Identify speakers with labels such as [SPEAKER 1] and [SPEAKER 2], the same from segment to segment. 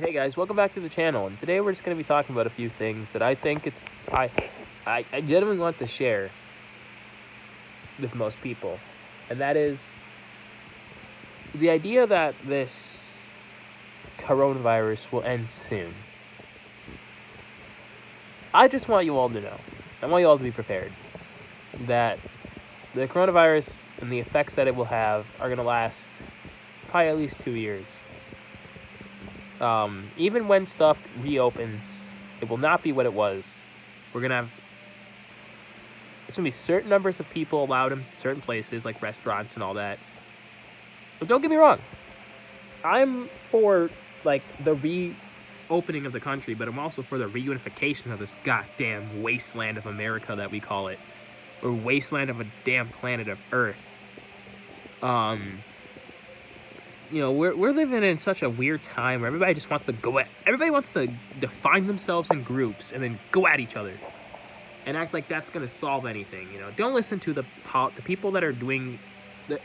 [SPEAKER 1] Hey guys, welcome back to the channel, and today we're just going to be talking about a few things that I think I genuinely want to share with most people, and that is the idea that this coronavirus will end soon. I just want you all to know, I want you all to be prepared that the coronavirus and the effects that it will have are going to last probably at least 2 years. Even when stuff reopens, it will not be what it was. It's going to be certain numbers of people allowed in certain places, like restaurants and all that. But don't get me wrong. I'm for, the reopening of the country, but I'm also for the reunification of this goddamn wasteland of America that we call it. Or wasteland of a damn planet of Earth. We're living in such a weird time where everybody just wants to everybody wants to define themselves in groups and then go at each other and act like that's going to solve anything. Don't listen to the people that are doing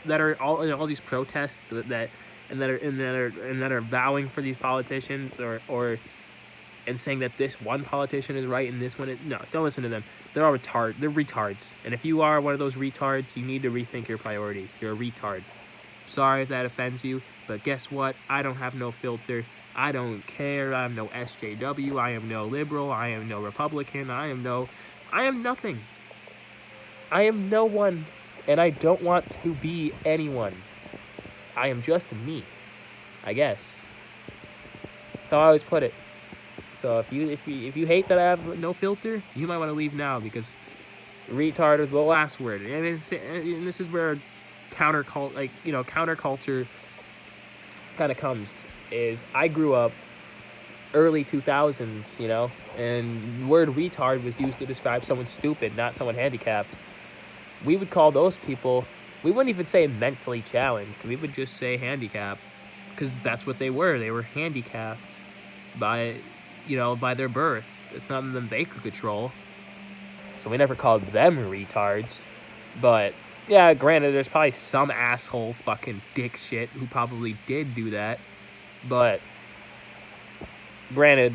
[SPEAKER 1] that are all in all these protests that are vowing for these politicians or and saying that this one politician is right and this one is no. Don't listen to them. They're all They're retards. And if you are one of those retards, you need to rethink your priorities. You're a retard. Sorry if that offends you, but guess what? I don't have no filter. I don't care. I'm no SJW. I am no liberal. I am no Republican. I am nothing. I am no one, and I don't want to be anyone. I am just me, I guess. That's how I always put it. So if you hate that I have no filter, you might want to leave now because retard is the last word, and this is where counterculture kind of comes. Is I grew up early 2000s, and the word retard was used to describe someone stupid, not someone handicapped. We would call those people, we wouldn't even say mentally challenged, we would just say handicapped, because that's what they were. They were handicapped by their birth. It's nothing that they could control. So we never called them retards. But yeah, granted, there's probably some asshole fucking dick shit who probably did do that. But granted,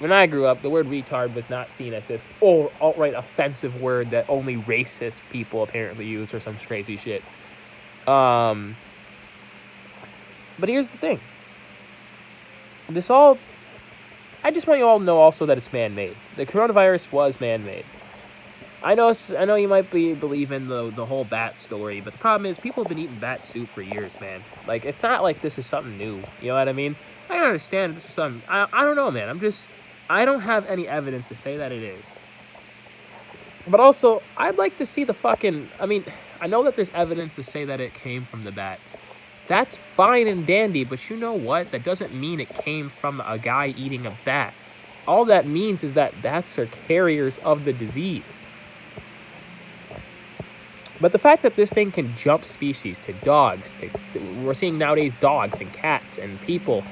[SPEAKER 1] when I grew up, the word retard was not seen as this outright offensive word that only racist people apparently use or some crazy shit. But here's the thing. I just want you all to know also that it's man-made. The coronavirus was man-made. I know you might be believing the whole bat story, but the problem is people have been eating bat soup for years, man. Like, it's not like this is something new. You know what I mean? I can understand this is something. I don't know, man. I don't have any evidence to say that it is. But also, I'd like to see I know that there's evidence to say that it came from the bat. That's fine and dandy, but you know what? That doesn't mean it came from a guy eating a bat. All that means is that bats are carriers of the disease. But the fact that this thing can jump species to dogs, we're seeing nowadays dogs and cats and people,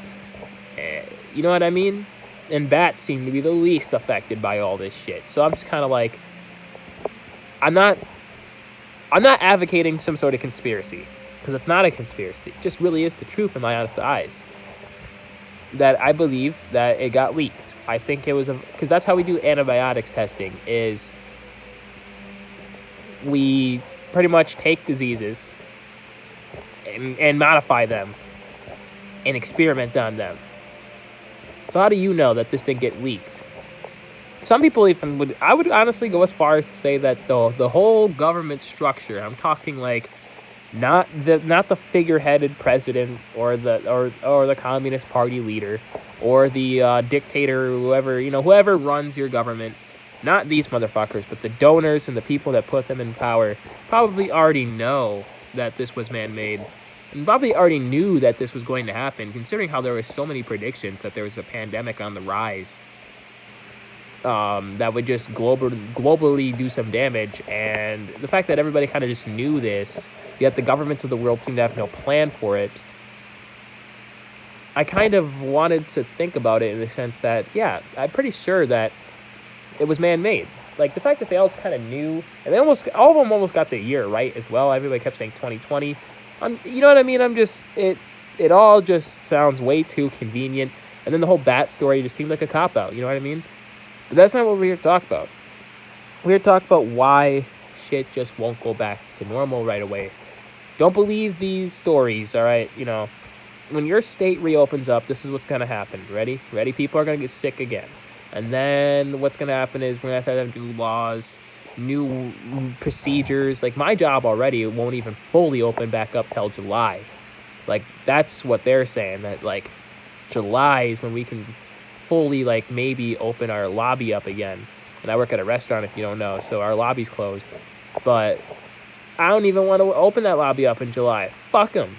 [SPEAKER 1] you know what I mean? And bats seem to be the least affected by all this shit. So I'm just kind of like, I'm not advocating some sort of conspiracy, because it's not a conspiracy. It just really is the truth in my honest eyes. That I believe that it got leaked. I think it was because that's how we do antibiotics testing, is we pretty much take diseases and modify them and experiment on them. So how do you know that this thing get leaked? Some people I would honestly go as far as to say that the whole government structure, I'm talking like not the figureheaded president or the Communist Party leader or the dictator, whoever runs your government, not these motherfuckers, but the donors and the people that put them in power probably already know that this was man-made and probably already knew that this was going to happen, considering how there were so many predictions that there was a pandemic on the rise that would just globally do some damage. And the fact that everybody kind of just knew this, yet the governments of the world seem to have no plan for it, I kind of wanted to think about it in the sense that, yeah, I'm pretty sure that it was man-made. Like, the fact that they all kind of knew, and all of them almost got the year right as well. Everybody kept saying 2020. You know what I mean? It all just sounds way too convenient. And then the whole bat story just seemed like a cop-out, you know what I mean? But that's not what we're here to talk about. We're here to talk about why shit just won't go back to normal right away. Don't believe these stories, all right? You know, when your state reopens up, this is what's going to happen. Ready? Ready? People are going to get sick again. And then what's going to happen is we're going to have new laws, new procedures. Like, my job already won't even fully open back up till July. Like, that's what they're saying, that, like, July is when we can fully, like, maybe open our lobby up again. And I work at a restaurant, if you don't know, so our lobby's closed. But I don't even want to open that lobby up in July. Fuck them.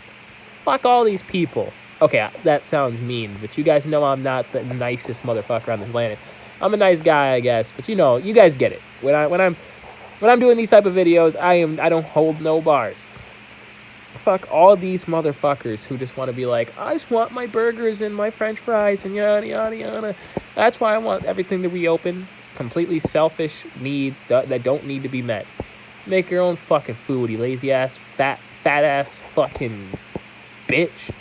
[SPEAKER 1] Fuck all these people. Okay, that sounds mean, but you guys know I'm not the nicest motherfucker on the planet. I'm a nice guy, I guess, but you know, you guys get it. When I'm doing these type of videos, I don't hold no bars. Fuck all these motherfuckers who just want to be like, I just want my burgers and my french fries and yada, yada, yada. That's why I want everything to reopen. Completely selfish needs that don't need to be met. Make your own fucking food, you lazy ass, fat ass fucking bitch.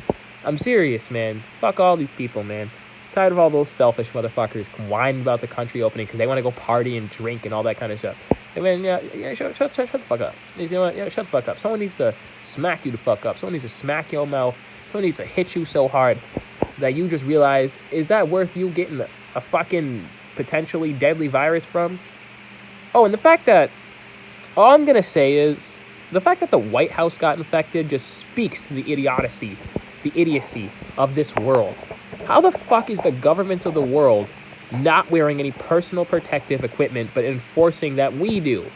[SPEAKER 1] I'm serious, man. Fuck all these people, man. Tired of all those selfish motherfuckers whining about the country opening because they want to go party and drink and all that kind of stuff. Hey, man, yeah, shut the fuck up. You know what? Yeah, shut the fuck up. Someone needs to smack you the fuck up. Someone needs to smack your mouth. Someone needs to hit you so hard that you just realize, is that worth you getting a fucking potentially deadly virus from? Oh, and the fact that, all I'm going to say is, the fact that the White House got infected just speaks to the idiocy of this world. How the fuck is the governments of the world not wearing any personal protective equipment but enforcing that we do?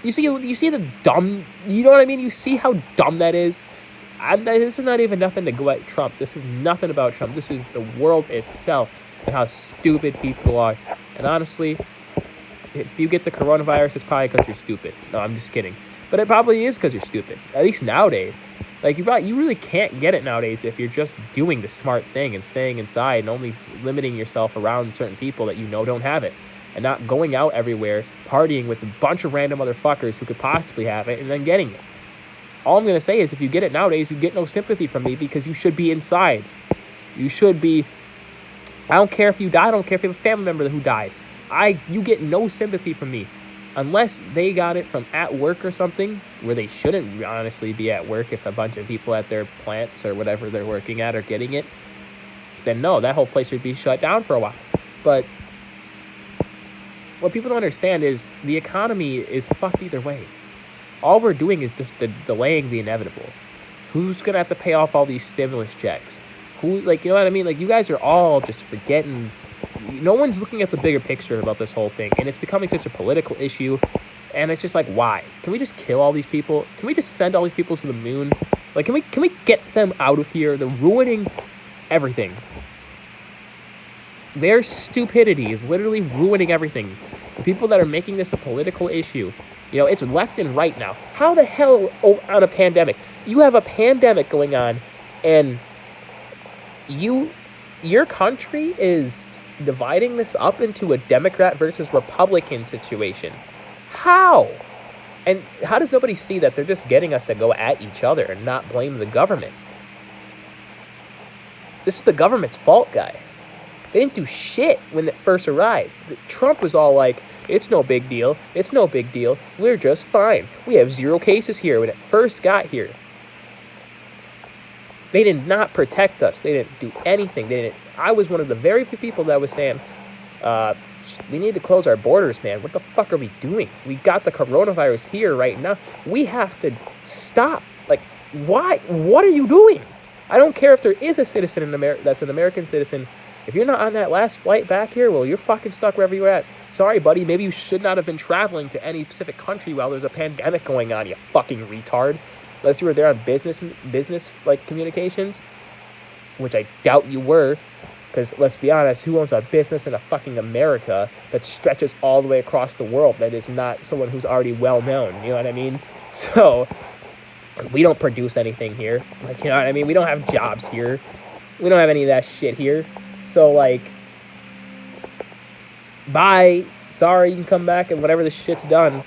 [SPEAKER 1] You see the dumb, you know what I mean? You see how dumb that is? This is not even nothing to go at Trump. This is nothing about Trump. This is the world itself and how stupid people are. And honestly, if you get the coronavirus, it's probably because you're stupid. No, I'm just kidding. But it probably is because you're stupid. At least nowadays. Like, you really can't get it nowadays if you're just doing the smart thing and staying inside and only limiting yourself around certain people that you know don't have it. And not going out everywhere, partying with a bunch of random motherfuckers who could possibly have it and then getting it. All I'm going to say is if you get it nowadays, you get no sympathy from me because you should be inside. You should be... I don't care if you die. I don't care if you have a family member who dies. You get no sympathy from me. Unless they got it from at work or something, where they shouldn't honestly be at work if a bunch of people at their plants or whatever they're working at are getting it, then no, that whole place should be shut down for a while. But what people don't understand is the economy is fucked either way. All we're doing is just delaying the inevitable. Who's going to have to pay off all these stimulus checks? You know what I mean? Like, you guys are all just forgetting. No one's looking at the bigger picture about this whole thing, and it's becoming such a political issue, and it's just like, why? Can we just kill all these people? Can we just send all these people to the moon? Like, can we get them out of here? They're ruining everything. Their stupidity is literally ruining everything. The people that are making this a political issue, you know, it's left and right now. How the hell on a pandemic? You have a pandemic going on, and your country is dividing this up into a Democrat versus Republican situation. How? And how does nobody see that they're just getting us to go at each other and not blame the government? This is the government's fault, guys. They didn't do shit when it first arrived. Trump was all like, it's no big deal. It's no big deal. We're just fine. We have 0 cases here when it first got here. They did not protect us. They didn't do anything. I was one of the very few people that was saying, we need to close our borders, man. What the fuck are we doing? We got the coronavirus here right now. We have to stop. Like, why? What are you doing? I don't care if there is a citizen in America that's an American citizen. If you're not on that last flight back here, well, you're fucking stuck wherever you're at. Sorry, buddy. Maybe you should not have been traveling to any specific country while there's a pandemic going on, you fucking retard. Unless you were there on business like communications, which I doubt you were, because let's be honest, who owns a business in a fucking America that stretches all the way across the world that is not someone who's already well known? You know what I mean? So we don't produce anything here. Like, you know what I mean? We don't have jobs here. We don't have any of that shit here. So like, bye. Sorry, you can come back and whenever this shit's done.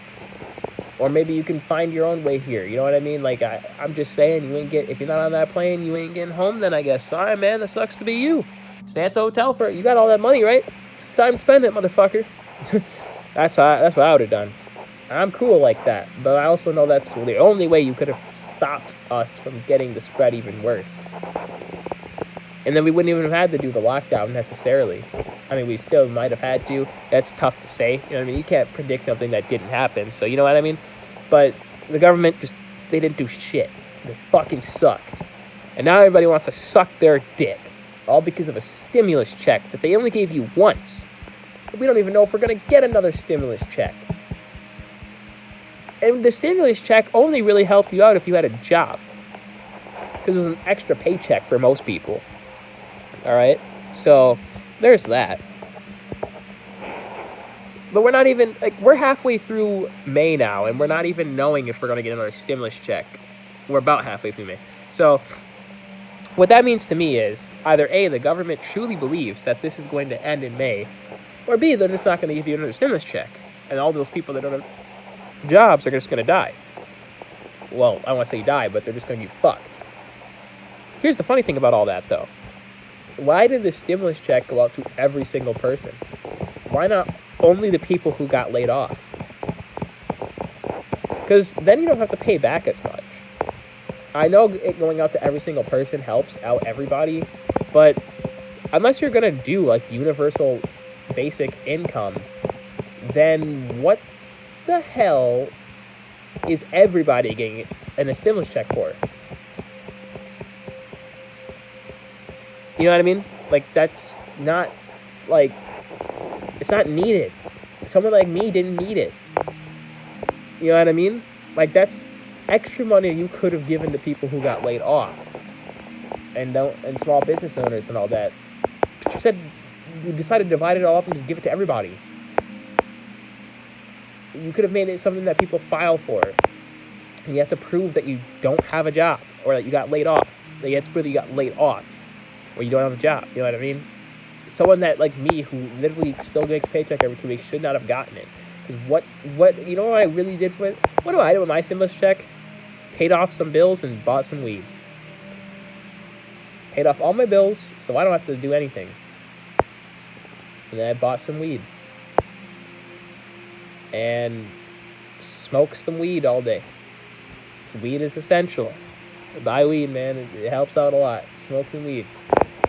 [SPEAKER 1] Or maybe you can find your own way here. You know what I mean? Like, I'm just saying, if you're not on that plane, you ain't getting home then, I guess. Sorry, man, that sucks to be you. Stay at the hotel for it. You got all that money, right? It's time to spend it, motherfucker. That's what I would have done. I'm cool like that. But I also know that's the only way you could have stopped us from getting the spread even worse. And then we wouldn't even have had to do the lockdown necessarily. I mean, we still might have had to. That's tough to say. You know what I mean? You can't predict something that didn't happen. So, you know what I mean? But the government they didn't do shit. They fucking sucked. And now everybody wants to suck their dick. All because of a stimulus check that they only gave you once. We don't even know if we're going to get another stimulus check. And the stimulus check only really helped you out if you had a job. Because it was an extra paycheck for most people. All right? So, there's that. But we're not even, we're halfway through May now, and we're not even knowing if we're going to get another stimulus check. We're about halfway through May. So, what that means to me is, either A, the government truly believes that this is going to end in May, or B, they're just not going to give you another stimulus check. And all those people that don't have jobs are just going to die. Well, I don't want to say die, but they're just going to get fucked. Here's the funny thing about all that, though. Why did the stimulus check go out to every single person? Why not only the people who got laid off? Because then you don't have to pay back as much. I know it going out to every single person helps out everybody, but unless you're going to do like universal basic income, then what the hell is everybody getting a stimulus check for? You know what I mean? Like, that's not, like, it's not needed. Someone like me didn't need it. You know what I mean? Like, that's extra money you could have given to people who got laid off. And small business owners and all that. But you decided to divide it all up and just give it to everybody. You could have made it something that people file for. And you have to prove that you don't have a job. Or that you got laid off. That you have to prove that you got laid off. Or you don't have a job. You know what I mean? Someone that, like me, who literally still gets paycheck every 2 weeks, should not have gotten it. Because what, you know what I really did for it? What do I do with my stimulus check? Paid off some bills and bought some weed. Paid off all my bills, so I don't have to do anything. And then I bought some weed. And smoked some weed all day. So weed is essential. Buy weed, man. It helps out a lot. Smoke some weed.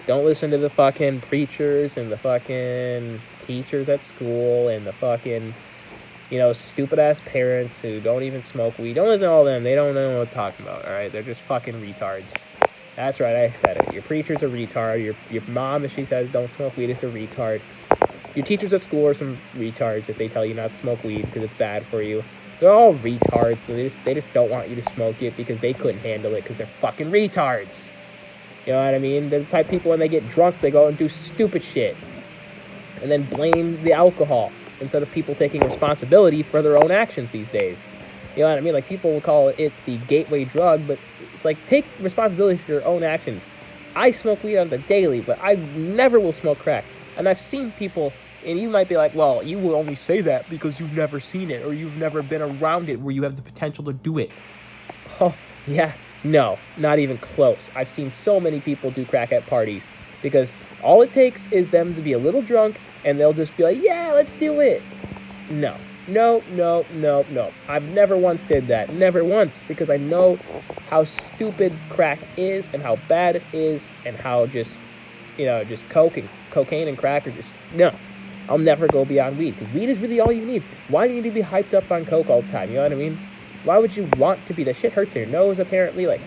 [SPEAKER 1] Don't listen to the fucking preachers and the fucking teachers at school and the fucking, stupid-ass parents who don't even smoke weed. Don't listen to all them. They don't know what they're talking about, all right? They're just fucking retards. That's right, I said it. Your preacher's a retard. Your mom, if she says don't smoke weed, is a retard. Your teachers at school are some retards if they tell you not to smoke weed because it's bad for you. They're all retards. They just don't want you to smoke it because they couldn't handle it because they're fucking retards. You know what I mean? They're the type of people, when they get drunk, they go and do stupid shit. And then blame the alcohol instead of people taking responsibility for their own actions these days. You know what I mean? Like, people will call it the gateway drug, but it's like, take responsibility for your own actions. I smoke weed on the daily, but I never will smoke crack. And I've seen people, and you might be like, well, you will only say that because you've never seen it or you've never been around it where you have the potential to do it. Oh, yeah. No, not even close. I've seen so many people do crack at parties because all it takes is them to be a little drunk and they'll just be like, yeah, let's do it. No. I've never once did that. Never once, because I know how stupid crack is and how bad it is and how just cocaine and crack are just, no. I'll never go beyond weed. Because weed is really all you need. Why do you need to be hyped up on coke all the time? You know what I mean? Why would you want to be? The shit hurts in your nose, apparently. Like,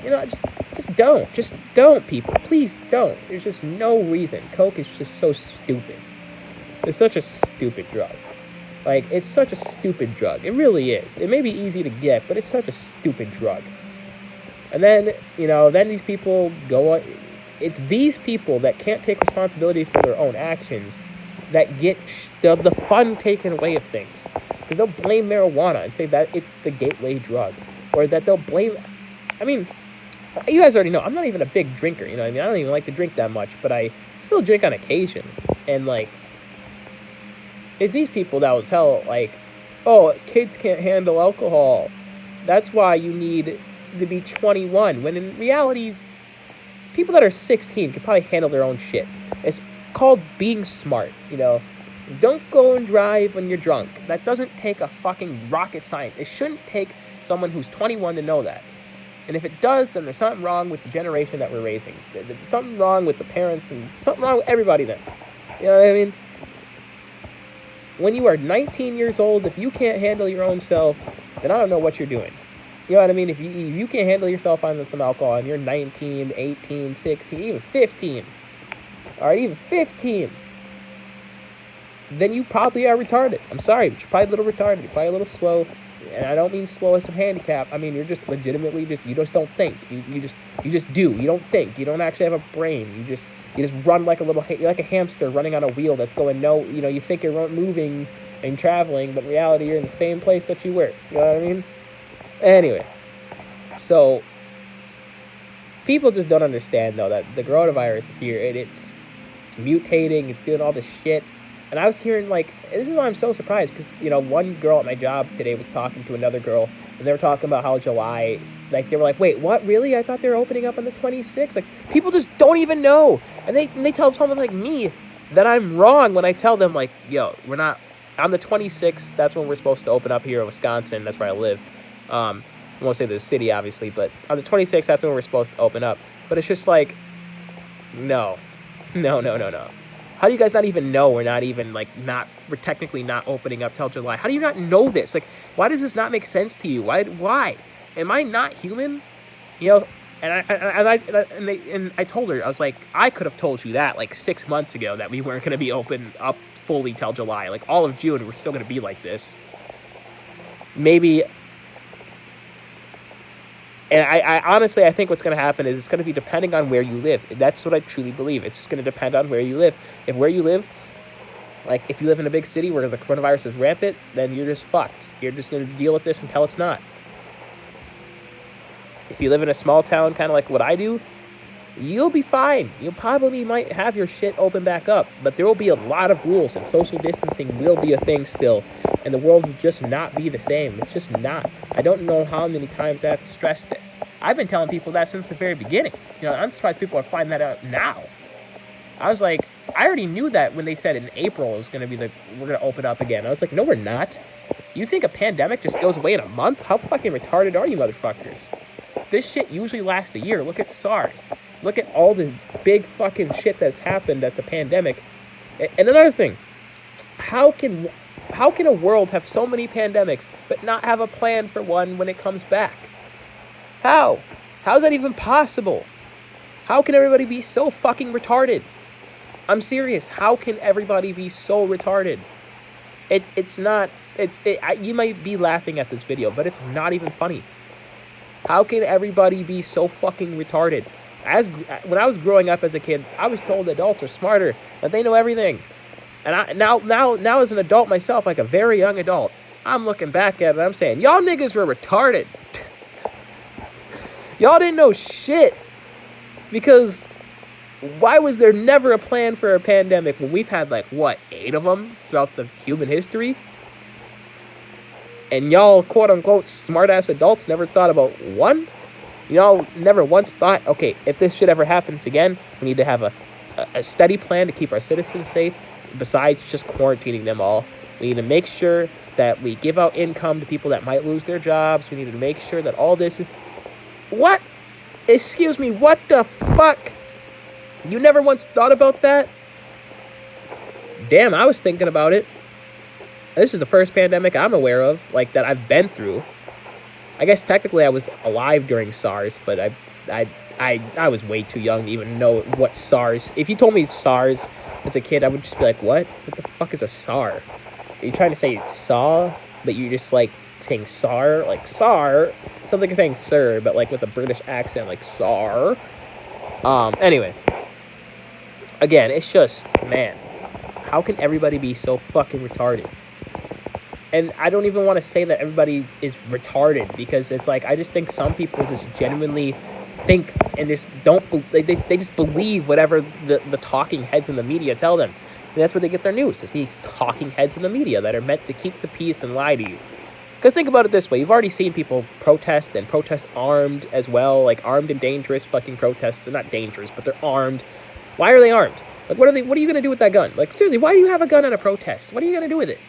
[SPEAKER 1] just don't. Just don't, people. Please don't. There's just no reason. Coke is just so stupid. It's such a stupid drug. Like, it's such a stupid drug. It really is. It may be easy to get, but it's such a stupid drug. And then, then these people go... It's these people that can't take responsibility for their own actions that get the fun taken away of things. Because they'll blame marijuana and say that it's the gateway drug. Or that they'll blame... I mean, you guys already know, I'm not even a big drinker, you know what I mean? I don't even like to drink that much, but I still drink on occasion. And, like, it's these people that will tell, like, oh, kids can't handle alcohol. That's why you need to be 21. When in reality, people that are 16 can probably handle their own shit. It's called being smart, you know. Don't go and drive when you're drunk. That doesn't take a fucking rocket science. It shouldn't take someone who's 21 to know that. And if it does, then there's something wrong with the generation that we're raising. There's something wrong with the parents and something wrong with everybody then. You know what I mean? When you are 19 years old, if you can't handle your own self, then I don't know what you're doing. You know what I mean? If you can't handle yourself on some alcohol and you're 19, 18, 16, even 15, all right, even 15, then you probably are retarded. I'm sorry, but you're probably a little retarded. You're probably a little slow. And I don't mean slow as a handicap. I mean, you're just legitimately you just don't think. You just do. You don't think. You don't actually have a brain. You just run like you're like a hamster running on a wheel that's going no, you know, you think you're moving and traveling, but in reality you're in the same place that you were. You know what I mean? Anyway, so people just don't understand though that the coronavirus is here and it's mutating, it's doing all this shit. And I was hearing, like, this is why I'm so surprised, because, you know, one girl at my job today was talking to another girl, and they were talking about how July, like, they were like, wait, what, really? I thought they were opening up on the 26th. Like, people just don't even know. And they tell someone like me that I'm wrong when I tell them, like, yo, we're not, on the 26th, that's when we're supposed to open up here in Wisconsin. That's where I live. I won't say the city, obviously, but on the 26th, that's when we're supposed to open up. But it's just like, no. How do you guys not even know we're technically not opening up till July? How do you not know this? Like, why does this not make sense to you? Why? Am I not human? You know, and I told her, I was like, I could have told you that like 6 months ago that we weren't going to be open up fully till July. Like all of June, we're still going to be like this. Maybe. And I honestly, I think what's going to happen is it's going to be depending on where you live. That's what I truly believe. It's just going to depend on where you live. If where you live, like if you live in a big city where the coronavirus is rampant, then you're just fucked. You're just going to deal with this until it's not. If you live in a small town, kind of like what I do, you'll be fine. You probably might have your shit open back up, but there will be a lot of rules, and social distancing will be a thing still, and the world will just not be the same. It's just not. I don't know how many times I have to stress this. I've been telling people that since the very beginning. You know, I'm surprised people are finding that out now. I was like, I already knew that when they said in April it was going to be we're going to open up again. I was like, no, we're not. You think a pandemic just goes away in a month? How fucking retarded are you motherfuckers? This shit usually lasts a year. Look at SARS. Look at all the big fucking shit that's happened that's a pandemic. And another thing, how can a world have so many pandemics but not have a plan for one when it comes back? How? How is that even possible? How can everybody be so fucking retarded? I'm serious. How can everybody be so retarded? You might be laughing at this video, but it's not even funny. How can everybody be so fucking retarded? When I was growing up as a kid, I was told adults are smarter, that they know everything. And now as an adult myself, like a very young adult, I'm looking back at it and I'm saying, y'all niggas were retarded. Y'all didn't know shit. Because why was there never a plan for a pandemic when we've had 8 of them throughout the human history? And y'all, quote unquote, smart ass adults never thought about one? Y'all never once thought, okay, if this shit ever happens again, we need to have a steady plan to keep our citizens safe, besides just quarantining them all. We need to make sure that we give out income to people that might lose their jobs. We need to make sure that all this... What? Excuse me, what the fuck? You never once thought about that? Damn, I was thinking about it. This is the first pandemic I'm aware of, that I've been through. I guess technically I was alive during SARS, but I was way too young to even know what SARS... If you told me SARS as a kid, I would just be like, what? What the fuck is a SAR? Are you trying to say saw, but you're just saying SAR? Like SAR sounds like you're saying sir, but with a British accent, like SAR. Anyway. Again, it's just, man, how can everybody be so fucking retarded? And I don't even want to say that everybody is retarded, because it's I just think some people just genuinely think and just don't, they just believe whatever the talking heads in the media tell them. And that's where they get their news, is these talking heads in the media that are meant to keep the peace and lie to you. Because think about it this way. You've already seen people protest and protest armed as well, like armed and dangerous fucking protests. They're not dangerous, but they're armed. Why are they armed? Like, what are you going to do with that gun? Like, seriously, why do you have a gun at a protest? What are you going to do with it?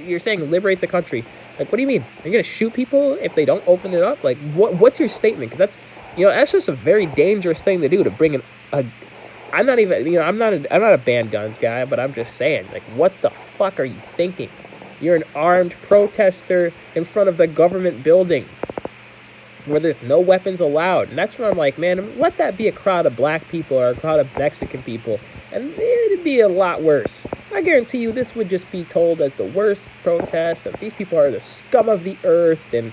[SPEAKER 1] You're saying liberate the country. Like, what do you mean? Are you going to shoot people if they don't open it up? Like, what's your statement? Because that's just a very dangerous thing to do, to bring I'm not even, I'm not a ban guns guy, but I'm just saying, like, what the fuck are you thinking? You're an armed protester in front of the government building where there's no weapons allowed. And that's where I'm like, man, let that be a crowd of black people or a crowd of Mexican people, and it'd be a lot worse. I guarantee you this would just be told as the worst protest, and these people are the scum of the earth, and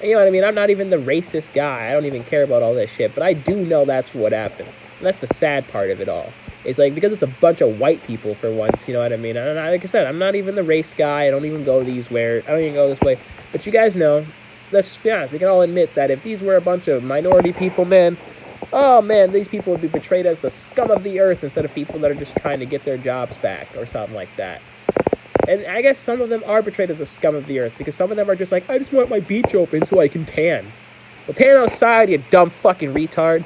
[SPEAKER 1] you know what I mean? I'm not even the racist guy. I don't even care about all this shit, but I do know that's what happened. And that's the sad part of it all. It's like, because it's a bunch of white people for once, you know what I mean? And like I said, I'm not even the race guy. I don't even go this way. But you guys know, let's just be honest, we can all admit that if these were a bunch of minority people, man, oh man, these people would be portrayed as the scum of the earth instead of people that are just trying to get their jobs back or something like that. And I guess some of them are portrayed as the scum of the earth because some of them are just like, I just want my beach open so I can tan. Well, tan outside, you dumb fucking retard.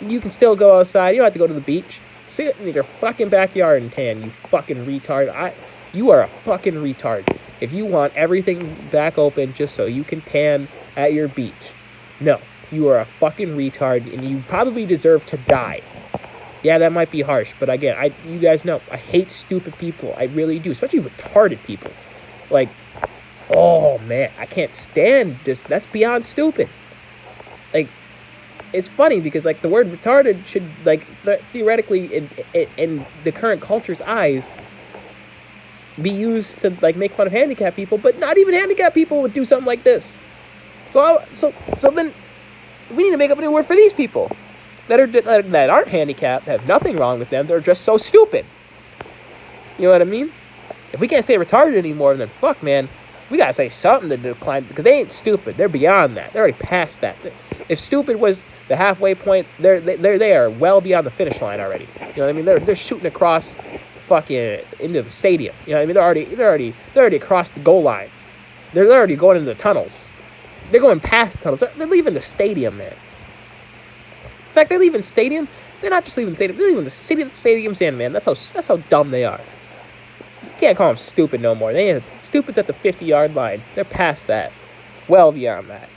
[SPEAKER 1] You can still go outside. You don't have to go to the beach. Sit in your fucking backyard and tan, you fucking retard. You are a fucking retard if you want everything back open just so you can tan at your beach. No, you are a fucking retard, and you probably deserve to die. Yeah, that might be harsh, but again, you guys know, I hate stupid people. I really do, especially retarded people. Like, oh man, I can't stand this. That's beyond stupid. Like, it's funny because, like, the word retarded should, like, theoretically, in the current culture's eyes, be used to, like, make fun of handicapped people, but not even handicapped people would do something like this. So then we need to make up a new word for these people that aren't handicapped, have nothing wrong with them, they're just so stupid. You know what I mean? If we can't say retarded anymore, then fuck, man, we gotta say something to decline, because they ain't stupid. They're beyond that. They're already past that. If stupid was the halfway point, they are well beyond the finish line already. You know what I mean? They're shooting across fucking into the stadium. You know what I mean? They're already across the goal line. They're already going into the tunnels. They're going past the tunnels. They're leaving the stadium, man. In fact, they're leaving stadium. They're not just leaving the stadium. They're leaving the city that the stadium's in, man. That's how dumb they are. You can't call them stupid no more. They ain't stupid's at the 50-yard line. They're past that. Well beyond that.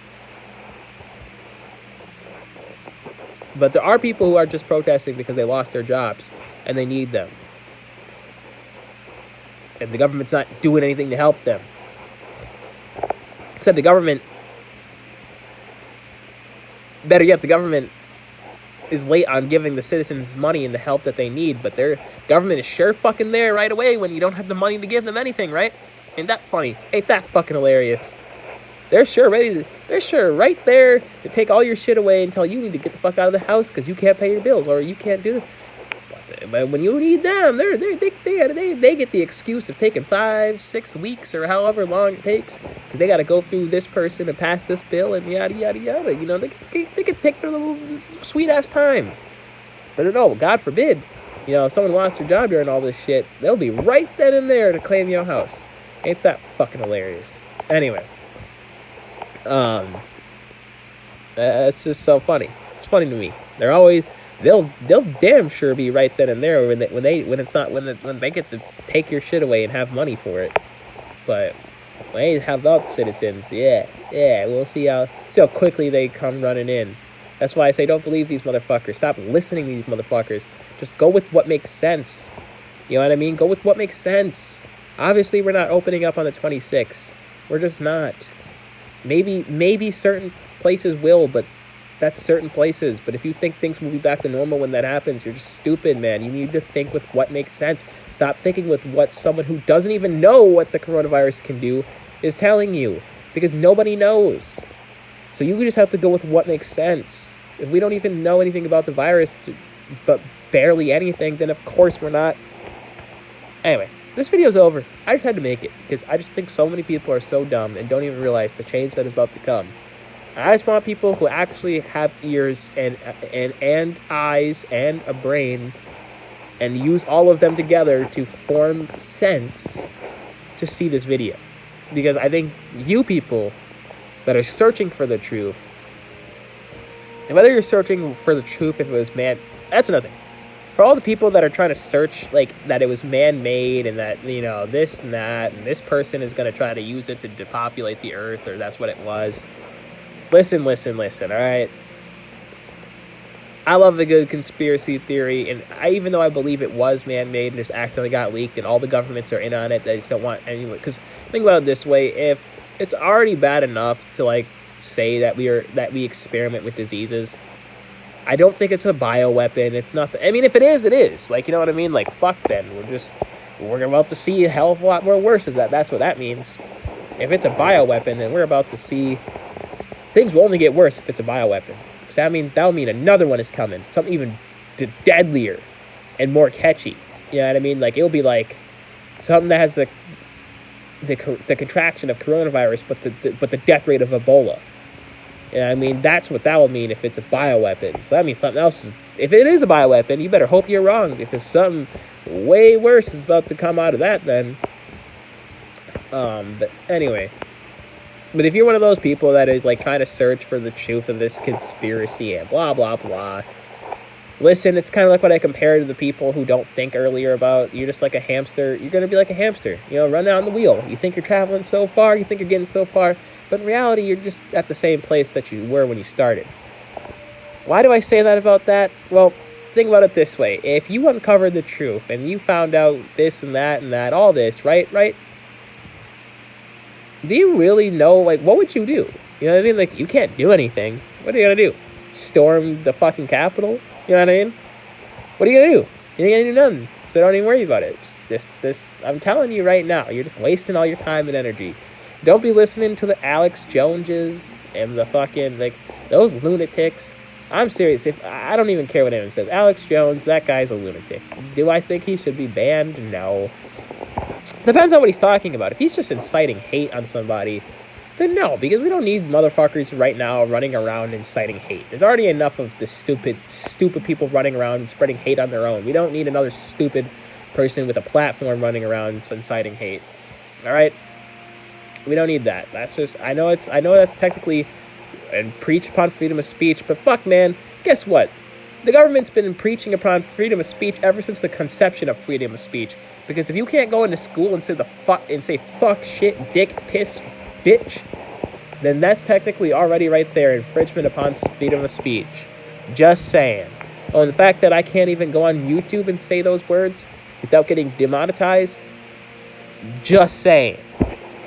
[SPEAKER 1] But there are people who are just protesting because they lost their jobs and they need them. And the government's not doing anything to help them. Except the government, better yet, the government is late on giving the citizens money and the help that they need, but their government is sure fucking there right away when you don't have the money to give them anything, right? Ain't that funny? Ain't that fucking hilarious? They're sure right there to take all your shit away and tell you need to get the fuck out of the house because you can't pay your bills or you can't do it. But when you need them, they get the excuse of taking 5-6 weeks or however long it takes because they got to go through this person and pass this bill and yada yada yada. You know, they can take their little sweet ass time. But no, God forbid, you know, if someone lost their job during all this shit, they'll be right then and there to claim your house. Ain't that fucking hilarious? Anyway, it's just so funny. It's funny to me. They'll damn sure be right then and there when they get to take your shit away and have money for it. But when they have out the citizens, yeah, we'll see how quickly they come running in. That's why I say don't believe these motherfuckers. Stop listening to these motherfuckers. Just go with what makes sense. You know what I mean? Go with what makes sense. Obviously, we're not opening up on the 26th. We're just not. Maybe certain places will, but that's certain places. But if you think things will be back to normal when that happens, you're just stupid, man. You need to think with what makes sense. Stop thinking with what someone who doesn't even know what the coronavirus can do is telling you, because nobody knows. So you just have to go with what makes sense. If we don't even know anything about the virus, but barely anything, then of course we're not. Anyway, this video's over. I just had to make it because I just think so many people are so dumb and don't even realize the change that is about to come. And I just want people who actually have ears and eyes and a brain and use all of them together to form sense to see this video. Because I think you people that are searching for the truth, and whether you're searching for the truth if it was man, that's another thing. For all the people that are trying to search, like, that it was man-made and that, you know, this and that, and this person is going to try to use it to depopulate the earth, or that's what it was. Listen, all right? I love a good conspiracy theory, and even though I believe it was man-made and just accidentally got leaked and all the governments are in on it, they just don't want anyone. Because think about it this way, if it's already bad enough to, like, say that we experiment with diseases, I don't think it's a bioweapon. It's nothing. I mean, if it is, it is. Like, you know what I mean? Like, fuck then. We're about to see a hell of a lot more worse. That's what that means. If it's a bioweapon, then we're about to see things will only get worse if it's a bioweapon. Because that'll mean another one is coming. Something even deadlier and more catchy. You know what I mean? Like, it'll be like something that has the contraction of coronavirus, but the death rate of Ebola. Yeah, I mean, that's what that will mean if it's a bioweapon. So that means something else is... If it is a bioweapon, you better hope you're wrong, because something way worse is about to come out of that then. But anyway. But if you're one of those people that is, like, trying to search for the truth of this conspiracy and blah, blah, blah, listen, it's kind of like what I compared to the people who don't think earlier about, you're just like a hamster. You're going to be like a hamster. You know, run down the wheel. You think you're traveling so far. You think you're getting so far. But in reality, you're just at the same place that you were when you started. Why do I say that about that? Well, think about it this way. If you uncovered the truth and you found out this and that, all this, right? Do you really know, like, what would you do? You know what I mean? Like, you can't do anything. What are you going to do? Storm the fucking Capitol? You know what I mean? What are you going to do? You ain't going to do nothing. So don't even worry about it. I'm telling you right now, you're just wasting all your time and energy. Don't be listening to the Alex Joneses and the fucking, like, those lunatics. I'm serious. If I don't even care what anyone says. Alex Jones, that guy's a lunatic. Do I think he should be banned? No. Depends on what he's talking about. If he's just inciting hate on somebody, then no, because we don't need motherfuckers right now running around inciting hate. There's already enough of the stupid people running around and spreading hate on their own. We don't need another stupid person with a platform running around inciting hate. All right? We don't need that. That's just, I know that's technically, and preach upon freedom of speech, but fuck, man, guess what? The government's been preaching upon freedom of speech ever since the conception of freedom of speech. Because if you can't go into school and say fuck, shit, dick, piss, bitch, then that's technically already right there, infringement upon freedom of speech. Just saying. Oh, and the fact that I can't even go on YouTube and say those words without getting demonetized, just saying.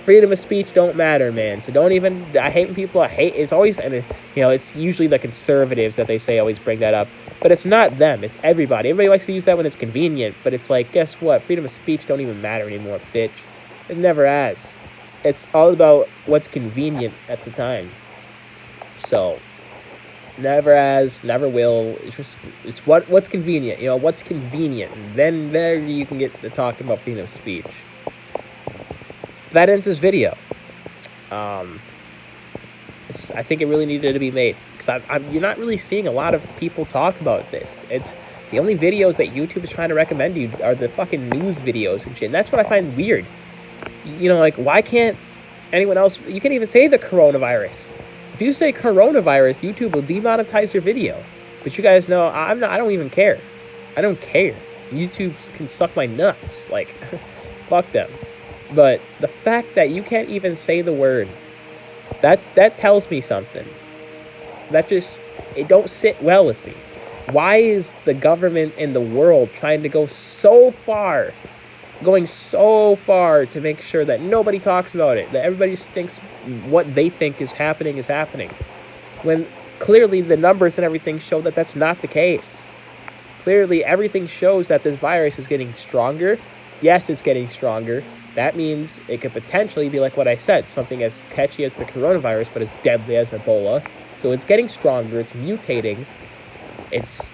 [SPEAKER 1] Freedom of speech don't matter, man. So don't even, I hate when people, it's always, and you know, it's usually the conservatives that they say always bring that up. But it's not them, it's everybody. Everybody likes to use that when it's convenient, but it's like, guess what? Freedom of speech don't even matter anymore, bitch. It never has. It's all about what's convenient at the time. So, never has, never will. It's what's convenient. You know, what's convenient. And then there you can get to talking about freedom of speech. That ends this video. I think it really needed to be made, because you're not really seeing a lot of people talk about this. It's the only videos that YouTube is trying to recommend you are the fucking news videos and shit. And that's what I find weird. You know, like, why can't anyone else? You can't even say the coronavirus. If you say coronavirus, YouTube will demonetize your video. But you guys know I don't even care. I don't care. YouTube can suck my nuts. Like, fuck them. But the fact that you can't even say the word, that tells me something. It don't sit well with me. Why is the government and the world trying to go so far, going so far to make sure that nobody talks about it, that everybody just thinks what they think is happening, when clearly the numbers and everything show that that's not the case. Clearly everything shows that this virus is getting stronger. Yes, it's getting stronger. That means it could potentially be like what I said, something as catchy as the coronavirus, but as deadly as Ebola. So it's getting stronger, it's mutating, it's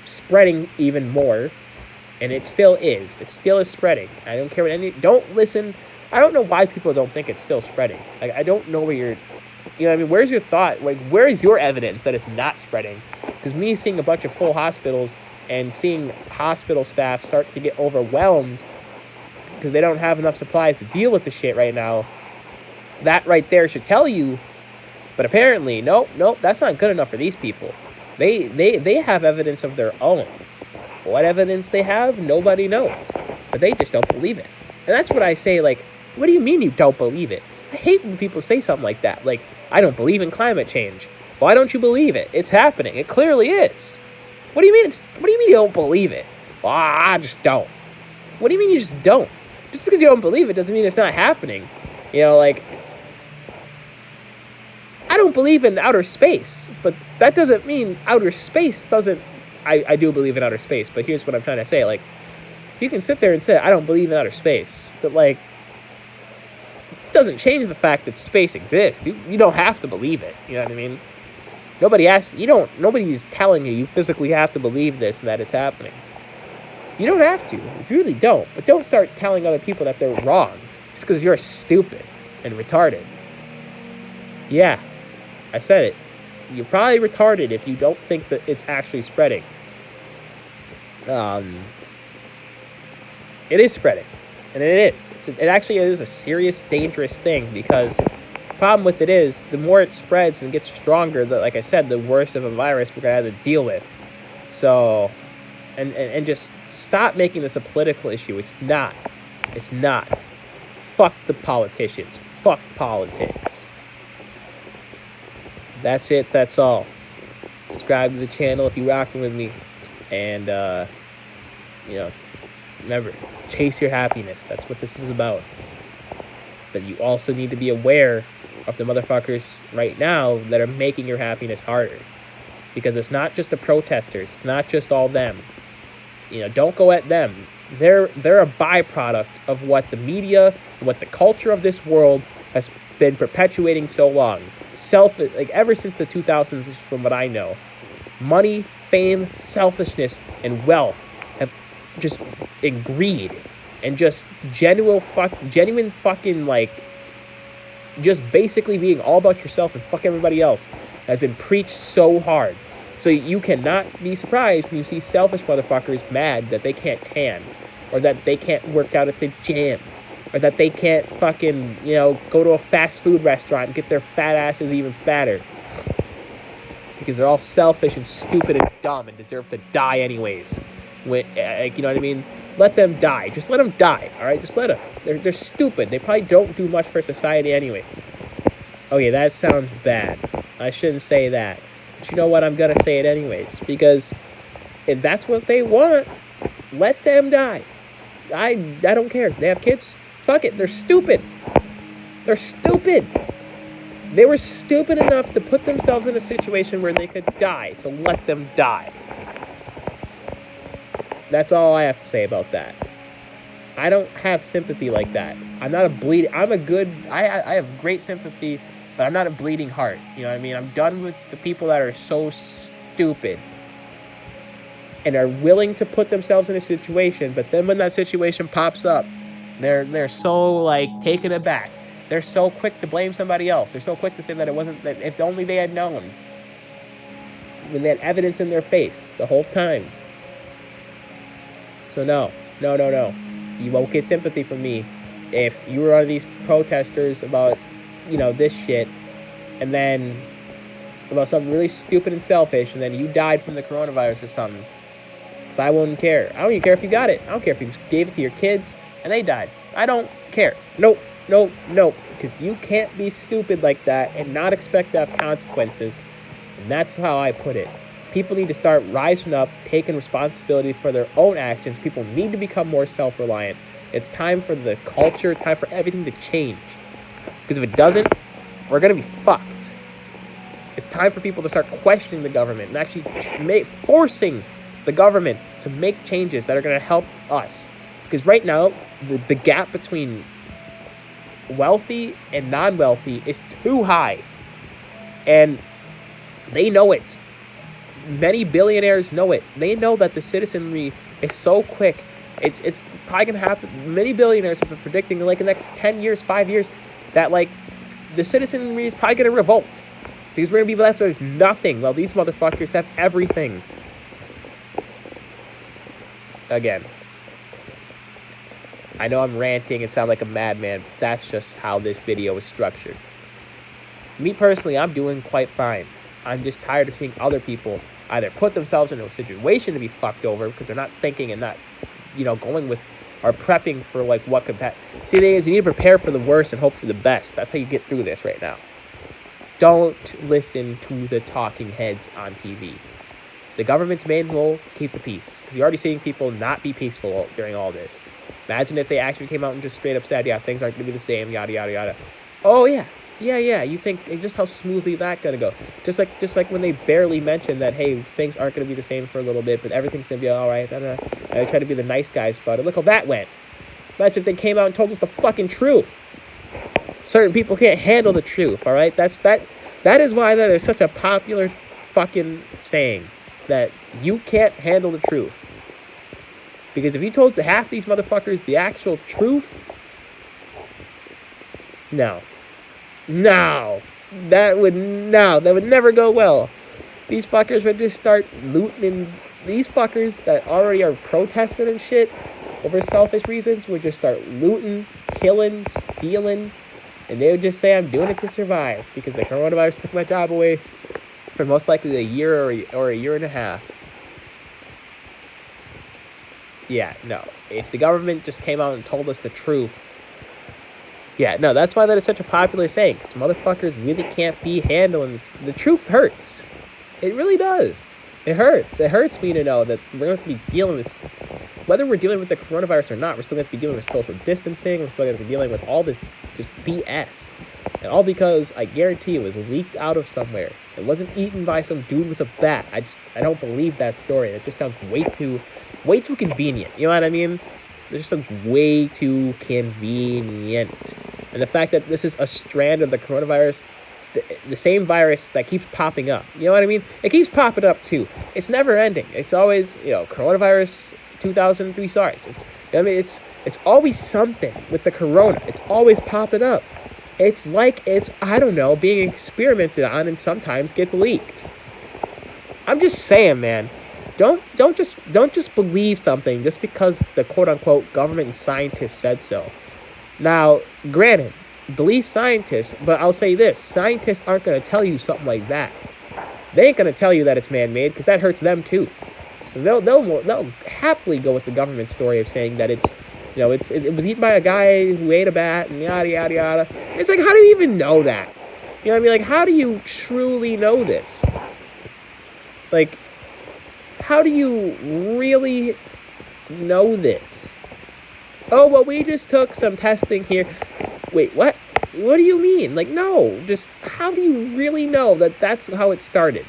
[SPEAKER 1] spreading even more, and it still is. It still is spreading. I don't care what don't listen. I don't know why people don't think it's still spreading. Like, I don't know where you know what I mean? Where's your thought? Like, where is your evidence that it's not spreading? Because me seeing a bunch of full hospitals and seeing hospital staff start to get overwhelmed because they don't have enough supplies to deal with the shit right now, that right there should tell you. But apparently, nope, that's not good enough for these people. They have evidence of their own. What evidence they have, nobody knows. But they just don't believe it. And that's what I say, like, what do you mean you don't believe it? I hate when people say something like that. Like, I don't believe in climate change. Why don't you believe it? It's happening. It clearly is. What do you mean you don't believe it? Well, I just don't. What do you mean you just don't? Just because you don't believe it doesn't mean it's not happening. You know, like, I don't believe in outer space, but that doesn't mean outer space doesn't... I do believe in outer space, but here's what I'm trying to say. Like, you can sit there and say, I don't believe in outer space, but, like, it doesn't change the fact that space exists. You don't have to believe it. You know what I mean? Nobody's telling you physically have to believe this and that it's happening. You don't have to. If you really don't. But don't start telling other people that they're wrong just because you're stupid and retarded. Yeah, I said it. You're probably retarded if you don't think that it's actually spreading. It is spreading. And it is. It actually is a serious, dangerous thing, because the problem with it is the more it spreads and gets stronger, like I said, the worse of a virus we're going to have to deal with. So, and just stop making this a political issue. It's not. It's not. Fuck the politicians. Fuck politics. That's it. That's all. Subscribe to the channel if you're rocking with me. And, remember, chase your happiness. That's what this is about. But you also need to be aware of the motherfuckers right now that are making your happiness harder. Because it's not just the protesters. It's not just all them. Don't go at them. They're a byproduct of what the media, what the culture of this world has been perpetuating so long. Ever since the 2000s, from what I know, money, fame, selfishness, and wealth have just, and greed, and just genuine fucking, like, just basically being all about yourself and fuck everybody else has been preached so hard. So you cannot be surprised when you see selfish motherfuckers mad that they can't tan, or that they can't work out at the gym, or that they can't fucking, go to a fast food restaurant and get their fat asses even fatter. Because they're all selfish and stupid and dumb and deserve to die anyways. You know what I mean? Let them die. Just let them die, all right? Just let them. They're stupid. They probably don't do much for society anyways. Okay, that sounds bad. I shouldn't say that. But you know what? I'm going to say it anyways. Because if that's what they want, let them die. I don't care. They have kids. Fuck it. They're stupid. They're stupid. They were stupid enough to put themselves in a situation where they could die. So let them die. That's all I have to say about that. I don't have sympathy like that. I'm not a bleed. I have great sympathy, but I'm not a bleeding heart. You know what I mean? I'm done with the people that are so stupid and are willing to put themselves in a situation, but then when that situation pops up, they're so, like, taken aback. They're so quick to blame somebody else. They're so quick to say that it wasn't, that if only they had known, when they had evidence in their face the whole time. So no. You won't get sympathy from me if you were one of these protesters about, this shit, and then about something really stupid and selfish, and then you died from the coronavirus or something. Because I wouldn't care. I don't even care if you got it. I don't care if you gave it to your kids and they died. I don't care. Nope. Because you can't be stupid like that and not expect to have consequences. And that's how I put it. People need to start rising up, taking responsibility for their own actions. People need to become more self-reliant. It's time for the culture. It's time for everything to change. Because if it doesn't, we're going to be fucked. It's time for people to start questioning the government and actually forcing the government to make changes that are going to help us. Because right now, the gap between wealthy and non-wealthy is too high. And they know it. Many billionaires know it. They know that the citizenry is so quick. It's probably going to happen. Many billionaires have been predicting in, like, the next 10 years, 5 years, that, like, the citizenry is probably going to revolt. Because we're going to be left with nothing while these motherfuckers have everything. again, I know I'm ranting and sound like a madman, but that's just how this video is structured. Me personally, I'm doing quite fine. I'm just tired of seeing other people either put themselves into a situation to be fucked over because they're not thinking and not, going with or prepping for like what could happen. See, the thing is, you need to prepare for the worst and hope for the best. That's how you get through this right now. Don't listen to the talking heads on TV. The government's main role, keep the peace. Because you're already seeing people not be peaceful during all this. Imagine if they actually came out and just straight up said, yeah, things aren't going to be the same, yada, yada, yada. Oh, yeah. Yeah. You think just how smoothly that's going to go. Just like when they barely mentioned that, hey, things aren't going to be the same for a little bit, but everything's going to be all right. I try to be the nice guys about it. Look how that went. Imagine if they came out and told us the fucking truth. Certain people can't handle the truth, all right? That is why that is such a popular fucking saying. That you can't handle the truth. Because if you told half these motherfuckers the actual truth, no, that would never go well. These fuckers would just start looting, these fuckers that already are protesting and shit over selfish reasons would just start looting, killing, stealing, and they would just say, I'm doing it to survive because the coronavirus took my job away for most likely a year or a year and a half. Yeah, no. If the government just came out and told us the truth, yeah, no, that's why that is such a popular saying, because motherfuckers really can't be handling the truth. Hurts. It really does. It hurts. It hurts me to know that we're going to be dealing with, whether we're dealing with the coronavirus or not, we're still going to be dealing with social distancing. We're still going to be dealing with all this just BS. And all because I guarantee it was leaked out of somewhere. It wasn't eaten by some dude with a bat. I don't believe that story. It just sounds way too convenient. You know what I mean? It just sounds way too convenient. And the fact that this is a strand of the coronavirus, the same virus that keeps popping up. You know what I mean? It keeps popping up too. It's never ending. It's always, coronavirus 2003 SARS. It's always something with the corona. It's always popping up. It's like I don't know, being experimented on and sometimes gets leaked. I'm just saying, man. Don't just believe something just because the quote unquote government and scientists said so. Now, granted, believe scientists, but I'll say this: scientists aren't going to tell you something like that. They ain't going to tell you that it's man-made because that hurts them too. So they'll happily go with the government story of saying that it was eaten by a guy who ate a bat and yada, yada, yada. It's like, how do you even know that? You know what I mean? Like, how do you truly know this? Like, how do you really know this? Oh, well, we just took some testing here. Wait, what? What do you mean? Like, no, just how do you really know that that's how it started?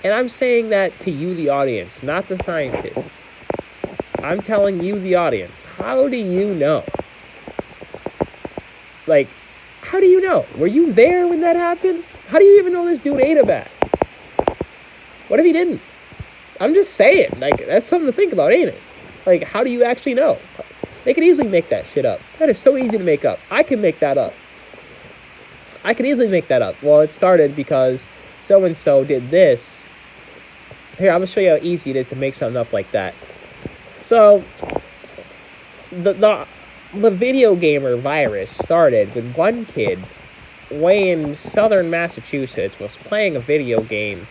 [SPEAKER 1] And I'm saying that to you, the audience, not the scientist. I'm telling you, the audience, how do you know? Like, how do you know? Were you there when that happened? How do you even know this dude ate a bat? What if he didn't? I'm just saying, like, that's something to think about, ain't it? Like, how do you actually know? They could easily make that shit up. That is so easy to make up. I can make that up. I could easily make that up. Well, it started because so-and-so did this. Here, I'm going to show you how easy it is to make something up like that. So, the video gamer virus started with one kid way in southern Massachusetts was playing a video game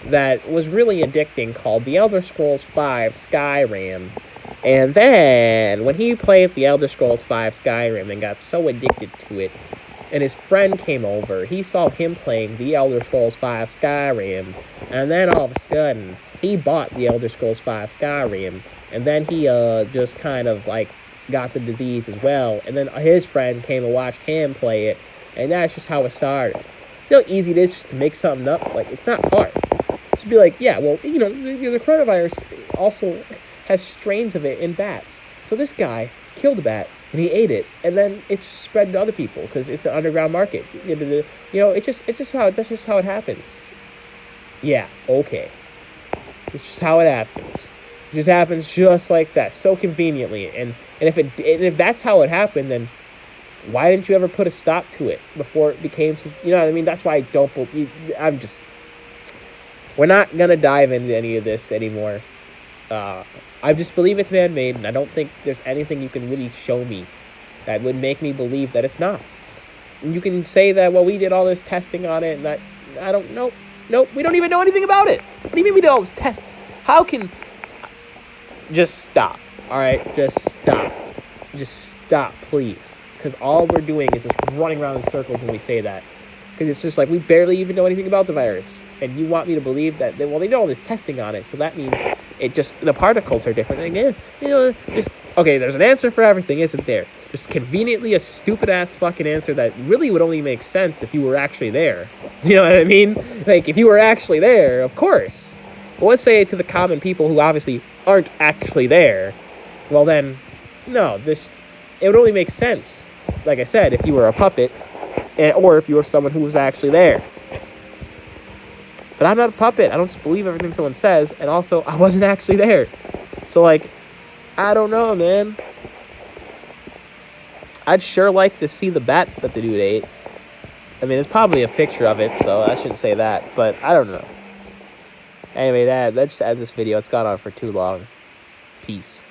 [SPEAKER 1] that was really addicting called The Elder Scrolls V Skyrim. And then, when he played The Elder Scrolls V Skyrim and got so addicted to it, and his friend came over, he saw him playing The Elder Scrolls V Skyrim, and then all of a sudden, he bought The Elder Scrolls V Skyrim, and then he just kind of, like, got the disease as well, and then his friend came and watched him play it, and that's just how it started. See how easy it is just to make something up? Like, it's not hard. Just be like, yeah, well, the coronavirus also has strains of it in bats. So this guy killed a bat, and he ate it, and then it just spread to other people, because it's an underground market. That's just how it happens. Yeah, okay. It's just how it happens. It just happens just like that, so conveniently. And if that's how it happened, then why didn't you ever put a stop to it before it became? You know what I mean? That's why I don't believe. We're not gonna dive into any of this anymore. I just believe it's man-made, and I don't think there's anything you can really show me that would make me believe that it's not. And you can say that, well, we did all this testing on it, and that I don't know. Nope, we don't even know anything about it. What do you mean we did all this test? How can... Just stop, all right? Just stop, please. Because all we're doing is just running around in circles when we say that. Because it's just like, we barely even know anything about the virus. And you want me to believe that, well, they did all this testing on it, so that means it just, the particles are different. Again, okay, there's an answer for everything, isn't there? Just conveniently a stupid-ass fucking answer that really would only make sense if you were actually there. You know what I mean? Like, if you were actually there, of course. But let's say to the common people who obviously aren't actually there, well then, no, it would only make sense, like I said, if you were a puppet, or if you were someone who was actually there. But I'm not a puppet. I don't just believe everything someone says, and also, I wasn't actually there. So, like, I don't know, man. I'd sure like to see the bat that the dude ate. I mean, there's probably a picture of it, so I shouldn't say that, but I don't know. Anyway, let's just end this video. It's gone on for too long. Peace.